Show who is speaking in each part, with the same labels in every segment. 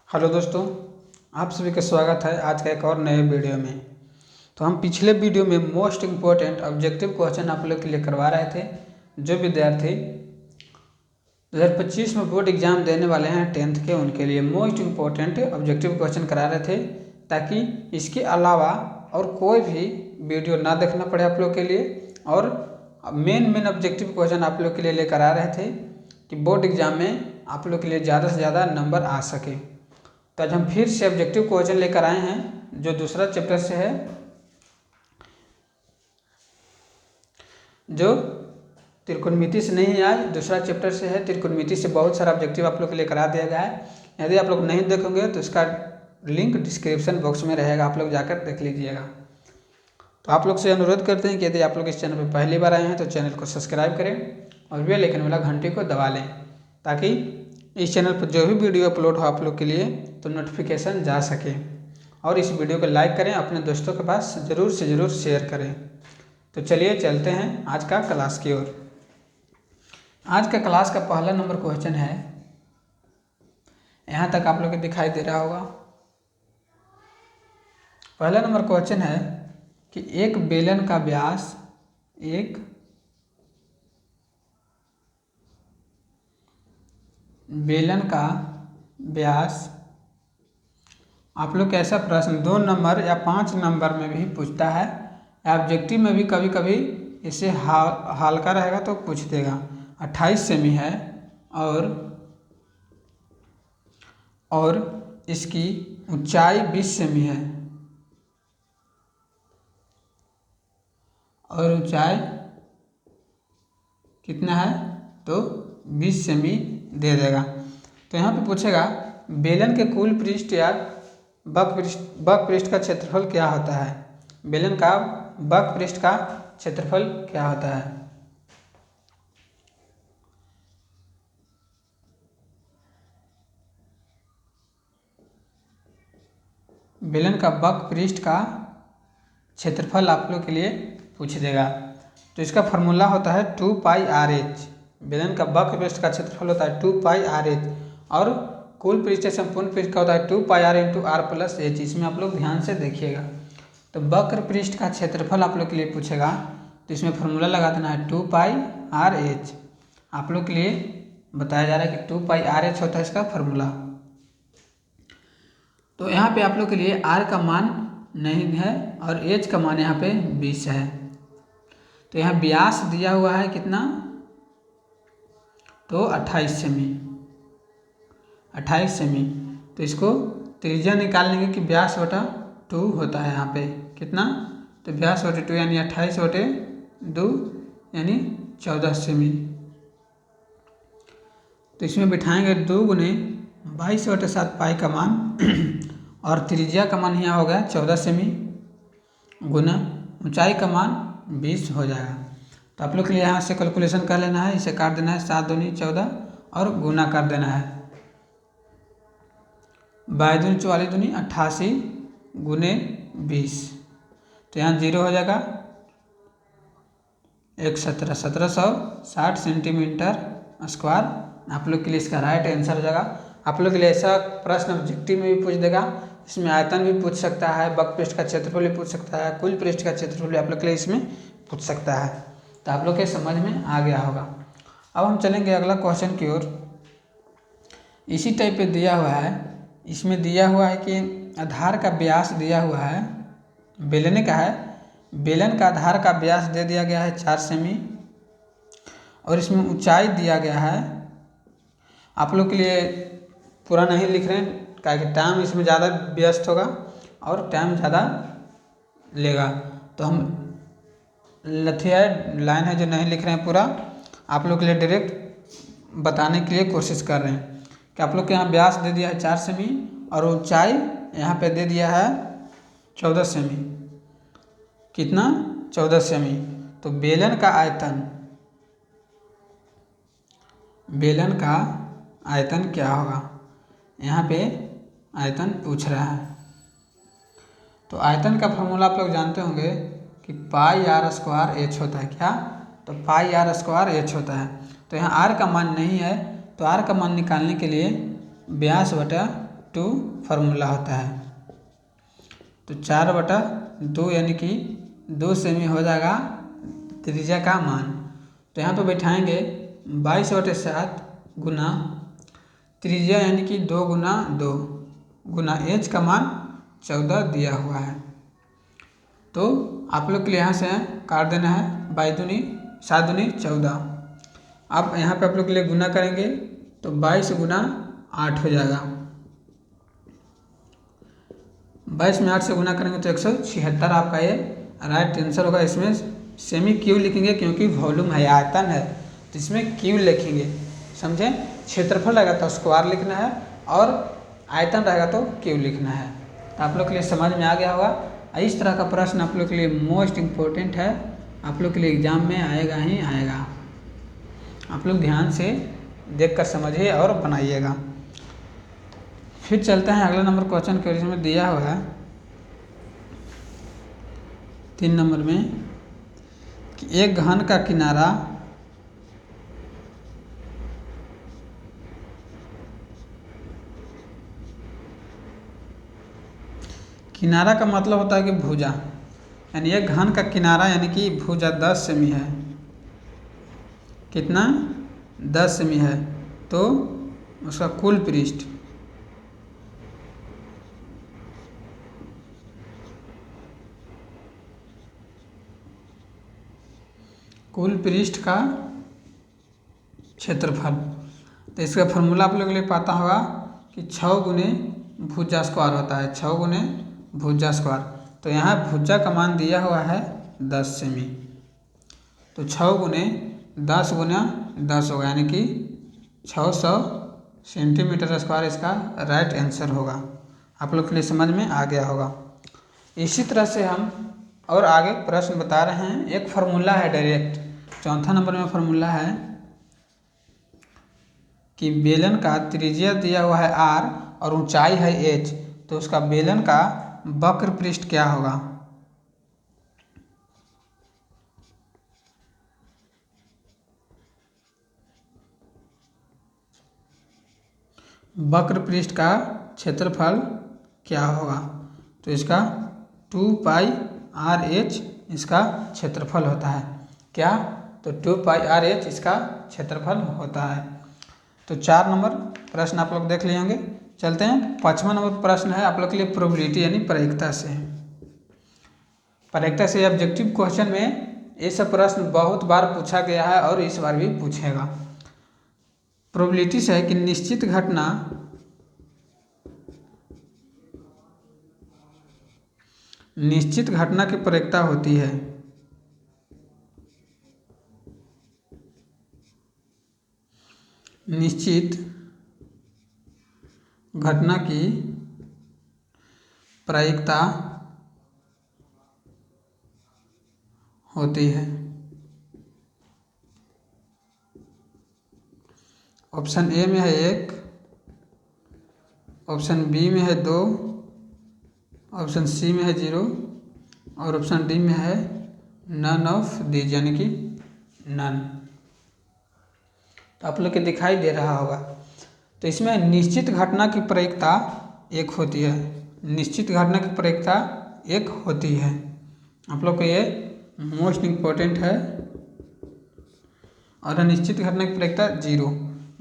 Speaker 1: Hello दोस्तों, आप सभी का स्वागत है आज का एक और नए वीडियो में। तो हम पिछले वीडियो में मोस्ट इम्पोर्टेंट ऑब्जेक्टिव क्वेश्चन आप लोग के लिए करवा रहे थे। जो विद्यार्थी 2025 में बोर्ड एग्जाम देने वाले हैं 10th के, उनके लिए मोस्ट इम्पोर्टेंट ऑब्जेक्टिव क्वेश्चन करा रहे थे, ताकि इसके अलावा और कोई भी वीडियो ना देखना पड़े आप लोग के लिए। और मेन ऑब्जेक्टिव क्वेश्चन आप लोग के लिए लेकर आ रहे थे कि बोर्ड एग्जाम में आप लोग के लिए ज़्यादा से ज़्यादा नंबर आ सके। तो आज हम फिर से ऑब्जेक्टिव क्वेश्चन लेकर आए हैं, जो दूसरा चैप्टर से है, जो त्रिकोणमिति से नहीं आज दूसरा चैप्टर से है। त्रिकोणमिति से बहुत सारा ऑब्जेक्टिव आप लोग के लिए करा दिया गया है। यदि आप लोग नहीं देखोगे तो इसका लिंक डिस्क्रिप्शन बॉक्स में रहेगा, आप लोग जाकर देख लीजिएगा। तो आप लोग से अनुरोध करते हैं कि यदि आप लोग इस चैनल पर पहली बार आए हैं तो चैनल को सब्सक्राइब करें और बेल आइकन वाला घंटी को दबा लें, ताकि इस चैनल पर जो भी वीडियो अपलोड हो आप लोग के लिए तो नोटिफिकेशन जा सके। और इस वीडियो को लाइक करें, अपने दोस्तों के पास ज़रूर से ज़रूर शेयर करें। तो चलिए चलते हैं आज का क्लास की ओर। आज का क्लास का पहला नंबर क्वेश्चन है, यहाँ तक आप लोग को दिखाई दे रहा होगा। पहला नंबर क्वेश्चन है कि एक बेलन का व्यास आप लोग कैसा प्रश्न 2 नंबर या 5 नंबर में भी पूछता है, ऑब्जेक्टिव में भी कभी कभी इसे हल्का रहेगा तो पूछ देगा। 28 सेमी है और इसकी ऊंचाई 20 सेमी है और ऊंचाई कितना है तो 20 सेमी दे देगा। तो यहाँ पे पूछेगा बेलन के कुल पृष्ठ या बक पृष्ठ का क्षेत्रफल क्या होता है। बेलन का बक पृष्ठ का क्षेत्रफल क्या होता है। बेलन का बक पृष्ठ का क्षेत्रफल आप लोग के लिए पूछ देगा। तो इसका फॉर्मूला होता है 2πr(h)। बेलन का बक पृष्ठ का क्षेत्रफल होता है 2πr(h) और कुल पृष्ठ संपूर्ण पृष्ठ का होता है 2πr(r+h)। इसमें आप लोग ध्यान से देखिएगा। तो वक्र पृष्ठ का क्षेत्रफल आप लोग के लिए पूछेगा, तो इसमें फॉर्मूला लगा देना है 2πr(h). आप लोग के लिए बताया जा रहा है कि 2πr(h) होता है इसका फॉर्मूला। तो यहाँ पे आप लोग के लिए r का मान नहीं है और h का मान यहाँ पे 20 है। तो यहाँ व्यास दिया हुआ है कितना तो 28 सेमी। तो इसको त्रिज्या निकाल लेंगे कि व्यास बटा 2 होता है। यहाँ पे कितना तो व्यास बटे 2 यानी 28/2 यानी 14 सेमी। तो इसमें बिठाएंगे 2 गुने 22/7 पाई का मान और त्रिज्या का मान यहाँ हो गया 14 सेमी गुना ऊंचाई का मान 20 हो जाएगा। तो आप लोग के लिए यहाँ से कैलकुलेशन कर लेना है, इसे काट देना है 7 दूनी 14 और गुना कर देना है 22 दूनी 44 दूनी 88 गुने 20। तो यहाँ 0 हो जाएगा 1760 सेंटीमीटर स्क्वायर। आप लोग के लिए इसका राइट आंसर हो जाएगा। आप लोग के लिए ऐसा प्रश्न ऑब्जेक्टिव में भी पूछ देगा, इसमें आयतन भी पूछ सकता है, बक पृष्ठ का क्षेत्रफल भी पूछ सकता है, कुल पृष्ठ का क्षेत्रफल भी आप लोग के लिए इसमें पूछ सकता है। तो आप लोग के समझ में आ गया होगा। अब हम चलेंगे अगला क्वेश्चन की ओर। इसी टाइप पे दिया हुआ है, इसमें दिया हुआ है कि आधार का व्यास दिया हुआ है, बेलने का है, बेलन का आधार का व्यास दे दिया गया है 4 सेमी और इसमें ऊंचाई दिया गया है। आप लोग के लिए पूरा नहीं लिख रहे हैं, क्या कि टाइम इसमें ज़्यादा व्यस्त होगा और टाइम ज़्यादा लेगा। तो हम लथिया लाइन है जो नहीं लिख रहे हैं पूरा, आप लोग के लिए डायरेक्ट बताने के लिए कोशिश कर रहे हैं कि आप लोग के यहाँ व्यास दे दिया है 4 सेमी और ऊंचाई यहाँ पे दे दिया है 14 सेमी। कितना 14 सेमी। तो बेलन का आयतन क्या होगा, यहाँ पे आयतन पूछ रहा है। तो आयतन का फॉर्मूला आप लोग जानते होंगे कि πr² होता है। क्या तो πr² होता है। तो यहाँ r का मान नहीं है, तो r का मान निकालने के लिए व्यास बटा 2 फार्मूला होता है। तो 4/2 यानी कि 2 सेमी हो जाएगा त्रिज्या का मान। तो यहाँ पे बैठाएंगे 22/7 गुना त्रिज्या यानी कि 2 गुना 2 गुना एच का मान 14 दिया हुआ है। तो आप लोग के लिए यहाँ से काट देना है 7 दूनी 14। अब यहाँ पे आप लोग के लिए गुना करेंगे तो 22 गुना 8 हो जाएगा। 22 में 8 से गुना करेंगे तो 176 आपका ये राइट आंसर होगा। इसमें सेमी क्यों लिखेंगे क्योंकि वॉल्यूम है, आयतन है, तो इसमें क्यों लिखेंगे, समझे। क्षेत्रफल रहेगा तो स्क्वायर लिखना है और आयतन रहेगा तो क्यों लिखना है। तो आप लोग के लिए समझ में आ गया होगा। इस तरह का प्रश्न आप लोग के लिए मोस्ट इम्पोर्टेंट है, आप लोग के लिए एग्जाम में आएगा ही आएगा। आप लोग ध्यान से देखकर समझिए और बनाइएगा। फिर चलते हैं अगला नंबर क्वेश्चन के में दिया हुआ है 3 नंबर में कि एक घन का किनारा का मतलब होता है कि भुजा, यानी एक घन का किनारा यानी कि भुजा 10 सेमी है। कितना 10 सेमी है। तो उसका कुल पृष्ठ का क्षेत्रफल। तो इसका फॉर्मूला आप लोग के लिए पता होगा कि 6 गुने भुजा स्क्वायर होता है, 6 गुने भुजा स्क्वायर। तो यहाँ भुजा का मान दिया हुआ है 10 सेमी, तो 6 गुने 10 गुना 10 होगा, यानी कि 600 सेंटीमीटर स्क्वायर इसका राइट आंसर होगा। आप लोग के लिए समझ में आ गया होगा। इसी तरह से हम और आगे प्रश्न बता रहे हैं। एक फार्मूला है डायरेक्ट, 4 नंबर में फार्मूला है कि बेलन का त्रिज्या दिया हुआ है r और ऊंचाई है h, तो उसका बेलन का वक्र पृष्ठ क्या होगा। वक्र पृष्ठ का क्षेत्रफल क्या होगा। तो इसका 2πr/h इसका क्षेत्रफल होता है। क्या, तो 2πr/h इसका क्षेत्रफल होता है। तो 4 नंबर प्रश्न आप लोग देख लिए होंगे। चलते हैं 5वां नंबर प्रश्न है आप लोग के लिए प्रोबेबिलिटी यानी प्रायिकता से। प्रायिकता से ऑब्जेक्टिव क्वेश्चन में ये सब प्रश्न बहुत बार पूछा गया है और इस बार भी पूछेगा। प्रोबेबिलिटी से है कि निश्चित घटना की प्रायिकता होती है। निश्चित घटना की प्रायिकता होती है। ऑप्शन ए में है 1, ऑप्शन बी में है 2, ऑप्शन सी में है 0 और ऑप्शन डी में है नन ऑफ दीज यानी कि नन। तो आप लोग के दिखाई दे रहा होगा। तो इसमें निश्चित घटना की प्रायिकता 1 होती है। निश्चित घटना की प्रायिकता 1 होती है। आप लोग को ये मोस्ट इम्पोर्टेंट है। और अनिश्चित घटना की प्रायिकता 0,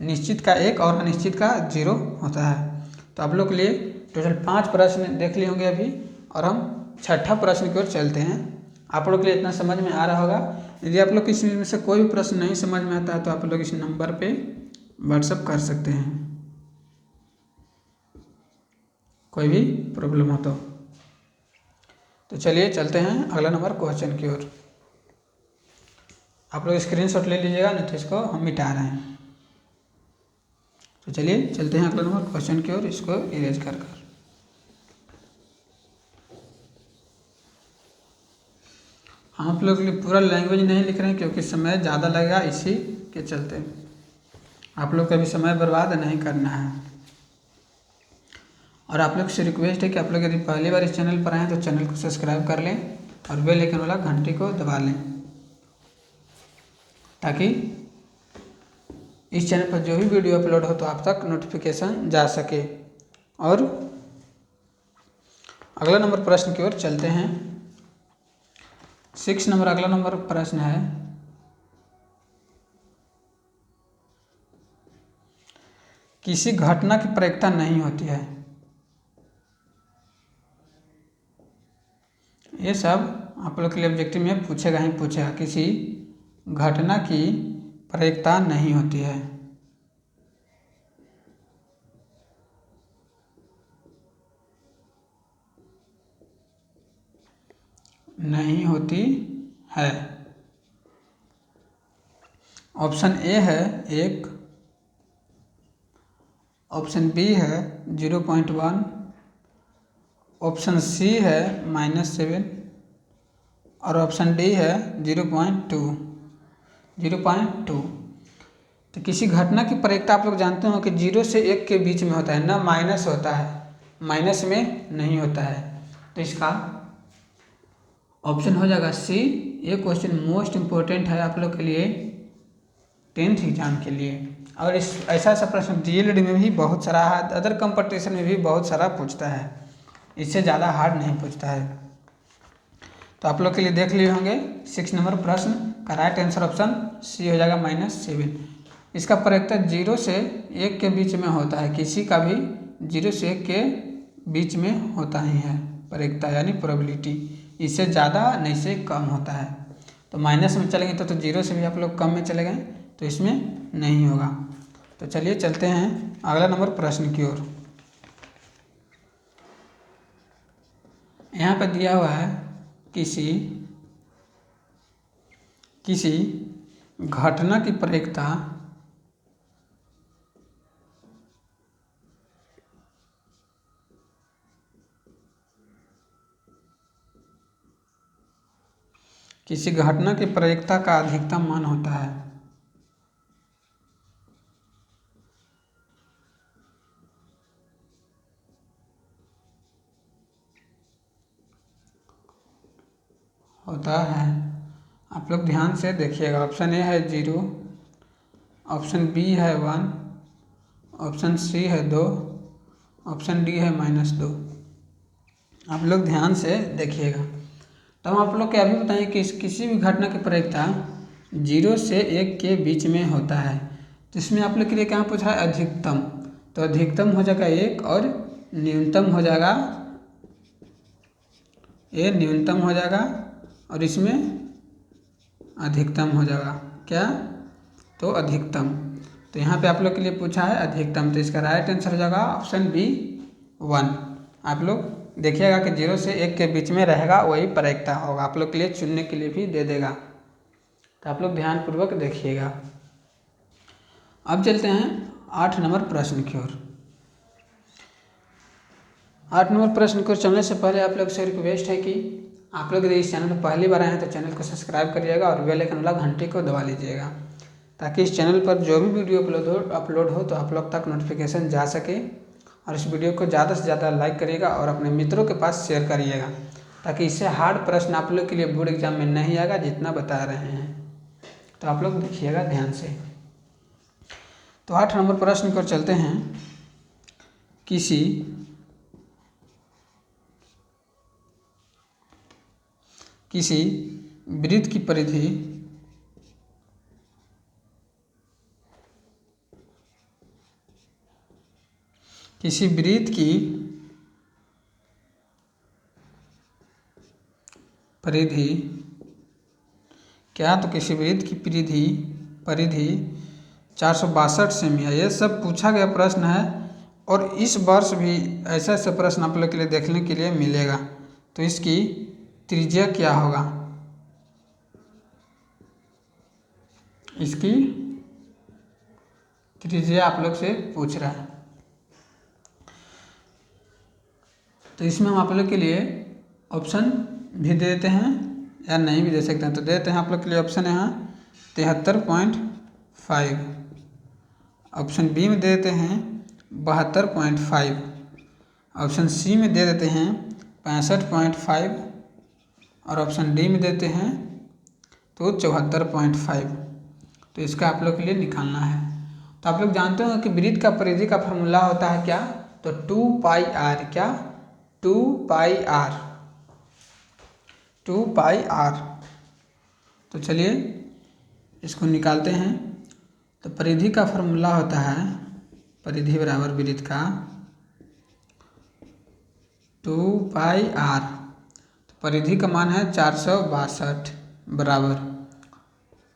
Speaker 1: निश्चित का 1 और अनिश्चित का 0 होता है। तो आप लोग के लिए टोटल 5 प्रश्न देख लिए होंगे अभी, और हम 6ठा प्रश्न की ओर चलते हैं। आप लोग के लिए इतना समझ में आ रहा होगा। यदि आप लोग इसमें से कोई भी प्रश्न नहीं समझ में आता है तो आप लोग इस नंबर पे व्हाट्सएप कर सकते हैं, कोई भी प्रॉब्लम हो तो चलिए चलते हैं अगला नंबर क्वेश्चन की ओर। आप लोग स्क्रीनशॉट ले लीजिएगा, नहीं तो इसको हम मिटा रहे हैं। तो चलिए चलते हैं अगला नंबर क्वेश्चन की ओर, इसको इरेज कर कर। हम आप लोग के लिए पूरा लैंग्वेज नहीं लिख रहे हैं क्योंकि समय ज़्यादा लगेगा, इसी के चलते आप लोग का भी समय बर्बाद नहीं करना है। और आप लोग से रिक्वेस्ट है कि आप लोग यदि पहली बार इस चैनल पर आएँ तो चैनल को सब्सक्राइब कर लें और बेल आइकन वाला घंटी को दबा लें, ताकि इस चैनल पर जो भी वीडियो अपलोड हो तो आप तक नोटिफिकेशन जा सके। और अगला नंबर प्रश्न की ओर चलते हैं। 6 नंबर अगला नंबर प्रश्न है, किसी घटना की प्रायिकता नहीं होती है। ये सब आप लोग के लिए ऑब्जेक्टिव में पूछेगा ही पूछेगा। किसी घटना की प्रायिकता नहीं होती है। नहीं होती है। ऑप्शन ए है 1, ऑप्शन बी है 0.1, ऑप्शन सी है -7 और ऑप्शन डी है 0.2। तो किसी घटना की प्रायिकता आप लोग जानते हो कि 0 से 1 के बीच में होता है ना, माइनस होता है, माइनस में नहीं होता है। तो इसका ऑप्शन हो जाएगा सी। ये क्वेश्चन मोस्ट इम्पोर्टेंट है आप लोग के लिए 10th एग्जाम के लिए। और इस ऐसा प्रश्न डीएलएड में भी बहुत सारा है, अदर कंपटीशन में भी बहुत सारा पूछता है, इससे ज़्यादा हार्ड नहीं पूछता है। तो आप लोग के लिए देख लिए होंगे 6 नंबर प्रश्न का राइट आंसर ऑप्शन सी हो जाएगा -7। इसका प्रायिकता 0 से 1 के बीच में होता है। किसी का भी 0 से 1 के बीच में होता ही है प्रायिकता, यानी प्रोबेबिलिटी। इससे ज़्यादा नहीं से कम होता है। तो माइनस में चलेंगे तो 0 से भी आप लोग कम में चले गए, तो इसमें नहीं होगा। तो चलिए चलते हैं अगला नंबर प्रश्न की ओर। यहाँ पर दिया हुआ है किसी घटना की प्रायिकता का अधिकतम मान होता है। आप लोग ध्यान से देखिएगा। ऑप्शन ए है 0, ऑप्शन बी है 1, ऑप्शन सी है 2, ऑप्शन डी है -2। आप लोग ध्यान से देखिएगा। तो हम आप लोग के अभी बताएं कि किसी भी घटना की प्रायिकता 0 से 1 के बीच में होता है। तो इसमें आप लोग के लिए क्या पूछ रहा है? अधिकतम। तो अधिकतम हो जाएगा 1 और न्यूनतम हो जाएगा, ये न्यूनतम हो जाएगा और इसमें अधिकतम हो जाएगा। क्या? तो अधिकतम। तो यहाँ पे आप लोग के लिए पूछा है अधिकतम, तो इसका राइट आंसर हो जाएगा ऑप्शन बी 1। आप लोग देखिएगा कि 0 से 1 के बीच में रहेगा, वही प्रायिकता होगा। आप लोग के लिए चुनने के लिए भी दे देगा, तो आप लोग ध्यानपूर्वक देखिएगा। अब चलते हैं 8 नंबर प्रश्न की ओर। 8 नंबर प्रश्न को चलने से पहले आप लोग से रिक्वेस्ट है कि आप लोग यदि इस चैनल पर पहली बार आए हैं तो चैनल को सब्सक्राइब करिएगा और बेल आइकन वाला घंटी को दबा लीजिएगा, ताकि इस चैनल पर जो भी वीडियो अपलोड हो तो आप लोग तक नोटिफिकेशन जा सके। और इस वीडियो को ज़्यादा से ज़्यादा लाइक करिएगा और अपने मित्रों के पास शेयर करिएगा, ताकि इससे हार्ड प्रश्न आप लोग के लिए बोर्ड एग्जाम में नहीं आएगा जितना बता रहे हैं। तो आप लोग देखिएगा ध्यान से। तो 8 नंबर प्रश्न को चलते हैं। किसी वृत्त की परिधि किसी वृत्त की परिधि 462 सेमी है। ये सब पूछा गया प्रश्न है और इस वर्ष भी ऐसे ऐसे प्रश्न आप लोग के लिए देखने के लिए मिलेगा। तो इसकी त्रिज्या क्या होगा? इसकी त्रिज्या आप लोग से पूछ रहा है। तो इसमें हम आप लोग के लिए ऑप्शन भी दे देते हैं या नहीं भी दे सकते हैं, तो देते हैं आप लोग के लिए ऑप्शन यहाँ 73.5, ऑप्शन बी में दे देते हैं 72.5, ऑप्शन सी में दे देते हैं 65.5 और ऑप्शन डी में देते हैं तो 74.5। तो इसका आप लोग के लिए निकालना है। तो आप लोग जानते हो कि वृत्त का परिधि का फॉर्मूला होता है क्या? तो 2πr, क्या 2πr, 2πr। तो चलिए इसको निकालते हैं। तो परिधि का फॉर्मूला होता है, परिधि बराबर वृत्त का 2πr। तो परिधि का मान है 462 बराबर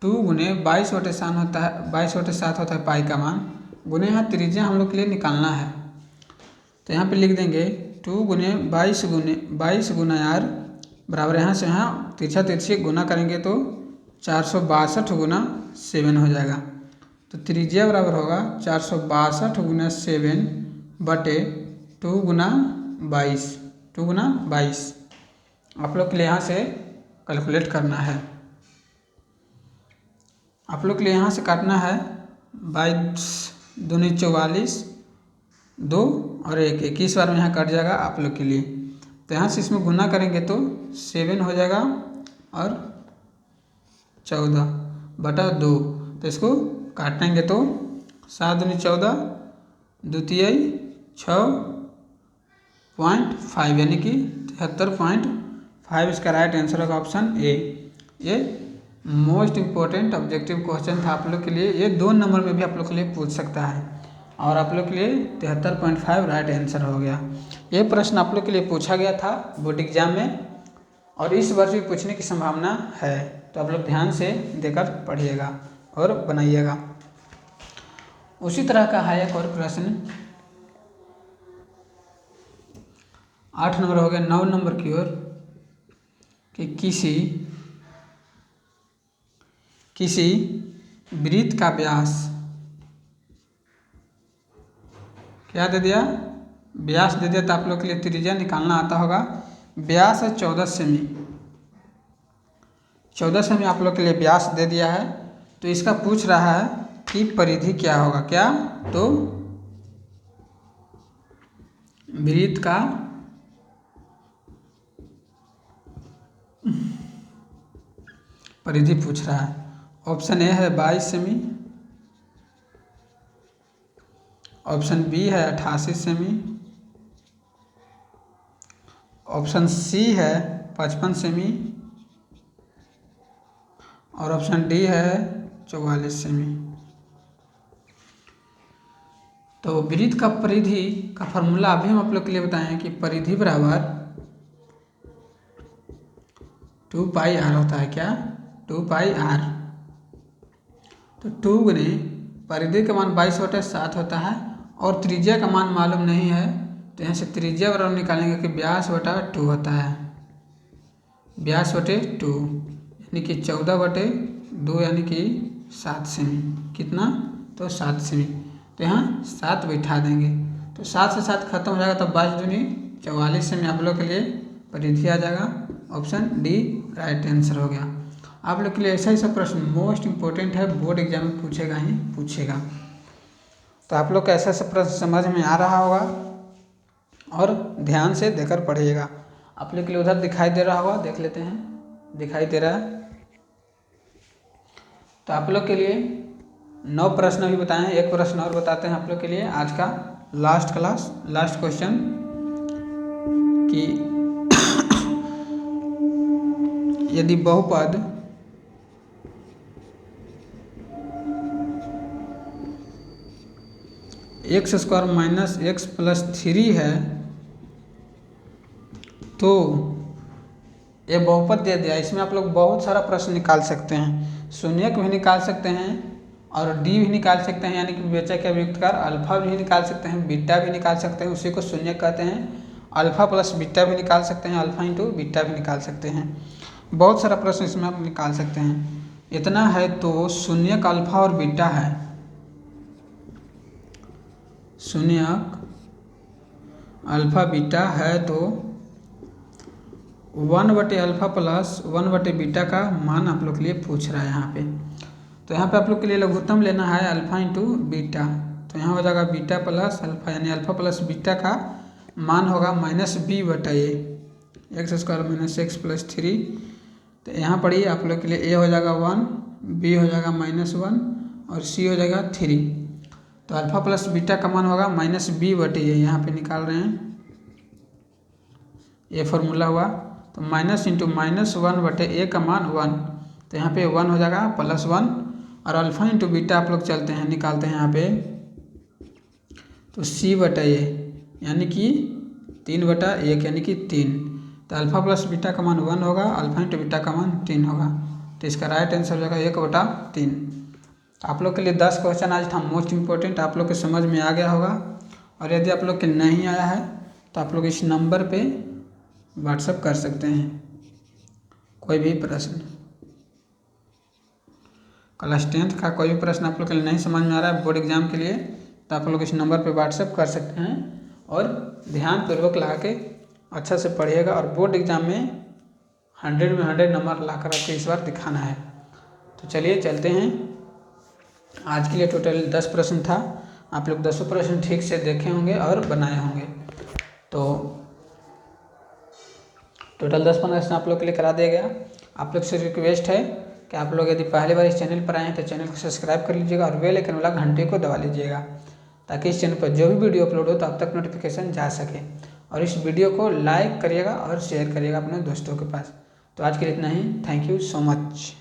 Speaker 1: 2 गुने 22/7 होता है, 22/7 होता है पाई का मान, गुने यहाँ त्रिज्या हम लोग के लिए निकालना है। तो यहाँ पे लिख देंगे 2 गुने 22 गुना r बराबर, यहाँ से यहाँ तिरछा तिरछी गुना करेंगे तो 462 गुना 7 हो जाएगा। तो त्रिज्या बराबर होगा 462 गुना 7 बटे 2 गुना 22, 2 गुना 22। आप लोग के लिए यहाँ से कैलकुलेट करना है, आप लोग के लिए यहाँ से काटना है 22 दूनी 44, 2 और 1, 21 बार में यहाँ कट जाएगा आप लोग के लिए। तो यहाँ से इसमें गुना करेंगे तो 7 हो जाएगा और 14 बटा 2। तो इसको काटेंगे तो 7 दूनी 14, द्वितीय 6.5 यानी कि 73.5 इसका राइट आंसर होगा ऑप्शन ए। ये मोस्ट इम्पोर्टेंट ऑब्जेक्टिव क्वेश्चन था आप लोग के लिए, ये 2 नंबर में भी आप लोग के लिए पूछ सकता है और आप लोग के लिए 73.5 राइट आंसर हो गया। ये प्रश्न आप लोग के लिए पूछा गया था बोर्ड एग्जाम में और इस वर्ष भी पूछने की संभावना है। तो आप लोग ध्यान से देकर पढ़िएगा और बनाइएगा। उसी तरह का है एक और प्रश्न, 8 नंबर हो गया। 9 नंबर की ओर कि किसी वृत्त का व्यास, क्या दे दिया, व्यास दे दिया। तो आप लोग के लिए त्रिज्या निकालना आता होगा। व्यास है 14 सेमी, 14 सेमी आप लोग के लिए व्यास दे दिया है। तो इसका पूछ रहा है कि परिधि क्या होगा, क्या, तो वृत्त का परिधि पूछ रहा है। ऑप्शन ए है 22 सेमी, ऑप्शन बी है 88 सेमी, ऑप्शन सी है 55 सेमी और ऑप्शन डी है 44 सेमी। तो वृत्त का परिधि का फॉर्मूला अभी हम आप लोग के लिए बताएं कि परिधि बराबर 2πr होता है, क्या, 2πr। तो 2 गुने परिधि का मान 22/7 होता है और त्रिज्या का मान मालूम नहीं है। तो यहाँ से त्रिज्या बराबर निकालेंगे कि व्यास बटा 2 होता है, व्यास बटे 2 यानी कि 14/2 यानी कि 7 सेमी, कितना, तो 7 सेमी। तो यहाँ 7 बैठा देंगे तो 7 से 7 खत्म हो जाएगा। तो 22 दूनी 44 सेमी आप लोग के लिए परिधि आ जाएगा। ऑप्शन डी राइट आंसर हो गया। आप लोग के लिए ऐसा ही सब प्रश्न मोस्ट इंपॉर्टेंट है, बोर्ड एग्जाम में पूछेगा ही पूछेगा। तो आप लोग का ऐसा सब प्रश्न समझ में आ रहा होगा और ध्यान से देकर पढ़िएगा। आप लोग के लिए उधर दिखाई दे रहा होगा, देख लेते हैं, दिखाई दे रहा है। तो आप लोग के लिए 9 प्रश्न भी बताए हैं, एक प्रश्न और बताते हैं आप लोग के लिए आज का लास्ट क्वेश्चन कि यदि बहुपद x² - x + 3 है तो ये बहुपद दे दिया। इसमें आप लोग बहुत सारा प्रश्न निकाल सकते हैं, शून्यक भी निकाल सकते हैं और डी भी निकाल सकते हैं, यानी कि विवेचक या वियुक्तकार, अल्फा भी निकाल सकते हैं, बीटा भी निकाल सकते हैं, उसी को शून्यक कहते हैं। अल्फा प्लस बीटा भी निकाल सकते हैं, अल्फा इंटू बीटा भी निकाल सकते हैं। बहुत सारा प्रश्न इसमें आप निकाल सकते हैं। इतना है तो शून्यक अल्फा और बीटा है, शून्यक अल्फा बीटा है तो 1/अल्फा प्लस 1/बीटा का मान आप लोग के लिए पूछ रहा है यहाँ पे। तो यहाँ पे आप लोग के लिए लघुत्तम लेना है अल्फा इंटू बीटा। तो यहाँ हो जाएगा बीटा प्लस अल्फा, यानी अल्फा प्लस बीटा का मान होगा -b/a, x² - x + 3। तो यहाँ पढ़िए आप लोग के लिए a हो जाएगा 1, b हो जाएगा -1 और c हो जाएगा 3। तो अल्फा प्लस बीटा का मान होगा -b/a, यहाँ पे निकाल रहे हैं, ये फॉर्मूला हुआ। तो माइनस इंटू -1/a का मान 1, तो यहाँ पे 1 हो जाएगा +1, और अल्फा इंटू बीटा आप लोग चलते हैं निकालते हैं यहाँ पे, तो c/a यानी कि 3/1 यानी कि 3। तो अल्फा प्लस बीटा का मान 1 होगा, अल्फा इंटू बीटा का मान 3 होगा, तो इसका राइट आंसर हो जाएगा 1/3। आप लोग के लिए 10 क्वेश्चन आज था मोस्ट इम्पोर्टेंट, आप लोग के समझ में आ गया होगा। और यदि आप लोग के नहीं आया है तो आप लोग इस नंबर पे व्हाट्सएप कर सकते हैं कोई भी प्रश्न। क्लास 10th का कोई भी प्रश्न आप लोग के लिए नहीं समझ में आ रहा है बोर्ड एग्जाम के लिए, तो आप लोग इस नंबर पे व्हाट्सएप कर सकते हैं, और ध्यानपूर्वक लगा के अच्छा से पढ़िएगा, और बोर्ड एग्जाम में 100 में 100 नंबर ला कर आपको इस बार दिखाना है। तो चलिए चलते हैं। आज के लिए टोटल 10 प्रश्न था, आप लोग 10 प्रश्न ठीक से देखे होंगे और बनाए होंगे। तो टोटल 10 प्रश्न आप लोग के लिए करा दिया गया। आप लोग से रिक्वेस्ट है कि आप लोग यदि पहली बार इस चैनल पर आए हैं तो चैनल को सब्सक्राइब कर लीजिएगा और बेल आइकन वाला घंटे को दबा लीजिएगा, ताकि इस चैनल पर जो भी वीडियो अपलोड हो तो आप तक नोटिफिकेशन जा सके। और इस वीडियो को लाइक करिएगा और शेयर करिएगा अपने दोस्तों के पास। तो आज के लिए इतना ही, थैंक यू सो मच।